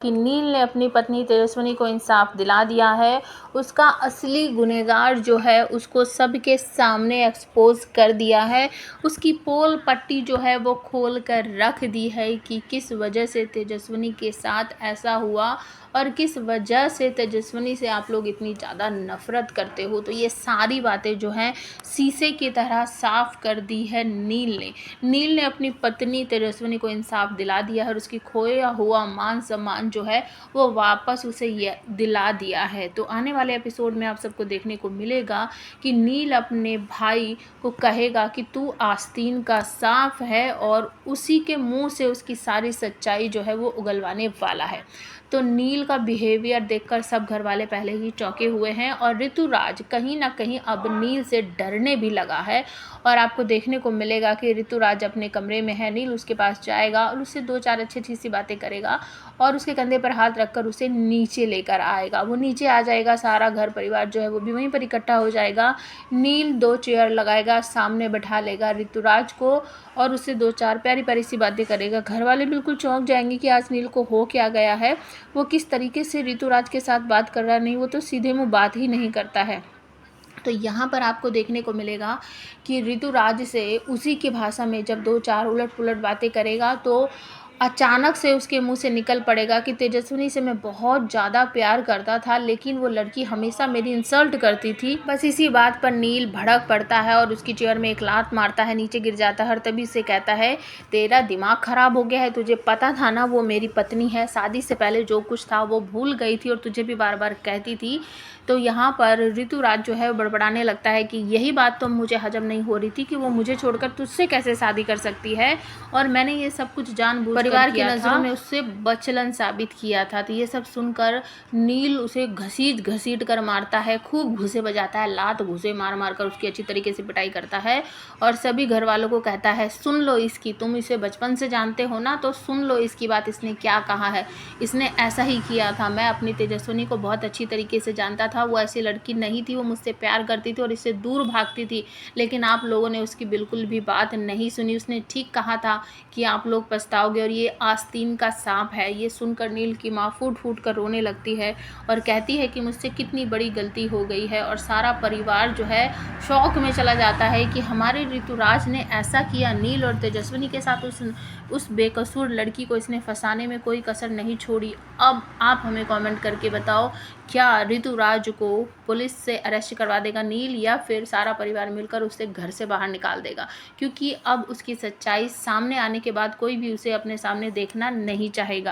कि नील ने अपनी पत्नी तेजस्विनी को इंसाफ दिला दिया है। उसका असली गुनहगार जो है उसको सबके सामने एक्सपोज कर दिया है। उसकी पोल पट्टी जो है वो खोल कर रख दी है कि किस वजह से तेजस्विनी के साथ ऐसा हुआ और किस वजह से तेजस्विनी से आप लोग इतनी ज़्यादा नफ़रत करते हो। तो ये सारी बातें जो हैं शीशे की तरह साफ कर दी है नील ने अपनी पत्नी तेजस्विनी को इंसाफ दिला दिया है और उसकी खोया हुआ मान सम्मान जो है वो वापस उसे ये दिला दिया है। तो आने वाले एपिसोड में आप सबको देखने को मिलेगा कि नील अपने भाई को कहेगा कि तू आस्तीन का सांप है और उसी के मुंह से उसकी सारी सच्चाई जो है वो उगलवाने वाला है। तो नील का बिहेवियर देखकर सब घर वाले पहले ही चौंके हुए हैं और ऋतुराज कहीं ना कहीं अब नील से डरने भी लगा है। और आपको देखने को मिलेगा कि ऋतुराज अपने कमरे में है, नील उसके पास जाएगा और उससे 2-4 अच्छी सी बातें करेगा और उसके कंधे पर हाथ रखकर उसे नीचे लेकर आएगा। वो नीचे आ जाएगा, सारा घर परिवार जो है वो भी वहीं पर इकट्ठा हो जाएगा। नील 2 चेयर लगाएगा, सामने बैठा लेगा ऋतुराज को और उससे 2-4 प्यारी प्यारी सी बातें करेगा। घर वाले बिल्कुल चौंक जाएंगे कि आज नील को हो क्या गया है। वो किस तरीके से ऋतुराज के साथ बात कर रहा है, नहीं वो तो सीधे मुंह बात ही नहीं करता है। तो यहाँ पर आपको देखने को मिलेगा कि ऋतुराज से उसी की भाषा में जब 2-4 उलट-पुलट बातें करेगा तो अचानक से उसके मुंह से निकल पड़ेगा कि तेजस्विनी से मैं बहुत ज़्यादा प्यार करता था, लेकिन वो लड़की हमेशा मेरी इंसल्ट करती थी। बस इसी बात पर नील भड़क पड़ता है और उसकी चेयर में एक लात मारता है, नीचे गिर जाता है और तभी से कहता है तेरा दिमाग खराब हो गया है, तुझे पता था ना वो मेरी पत्नी है, शादी से पहले जो कुछ था वो भूल गई थी और तुझे भी बार बार कहती थी। तो यहाँ पर ऋतुराज जो है बड़बड़ाने लगता है कि यही बात तो मुझे हजम नहीं हो रही थी कि वो मुझे छोड़कर तुझसे कैसे शादी कर सकती है और मैंने ये सब कुछ जानबूझकर परिवार की नज़रों में उससे बचलन साबित किया था। तो ये सब सुनकर नील उसे घसीट घसीट कर मारता है, खूब घूंसे बजाता है, लात घूंसे मार मार कर उसकी अच्छी तरीके से पिटाई करता है और सभी घर वालों को कहता है सुन लो इसकी, तुम इसे बचपन से जानते हो ना, तो सुन लो इसकी बात, इसने क्या कहा है। इसने ऐसा ही किया था, मैं अपनी तेजस्विनी को बहुत अच्छी तरीके से जानता था, वो ऐसी लड़की नहीं थी, वो मुझसे प्यार करती थी और इससे दूर भागती थी, लेकिन आप लोगों ने उसकी बिल्कुल भी बात नहीं सुनी। उसने ठीक कहा था कि आप लोग पछताओगे और ये आस्तीन का सांप है। ये सुनकर नील की माँ फूट फूट कर रोने लगती है और कहती है कि मुझसे कितनी बड़ी गलती हो गई है और सारा परिवार जो है शौक में चला जाता है कि हमारे ऋतुराज ने ऐसा किया। नील और तेजस्विनी के साथ उस बेकसूर लड़की को इसने फंसाने में कोई कसर नहीं छोड़ी। अब आप हमें कमेंट करके बताओ, क्या ऋतुराज को पुलिस से अरेस्ट करवा देगा नील या फिर सारा परिवार मिलकर उसे घर से बाहर निकाल देगा, क्योंकि अब उसकी सच्चाई सामने आने के बाद कोई भी उसे अपने सामने देखना नहीं चाहेगा।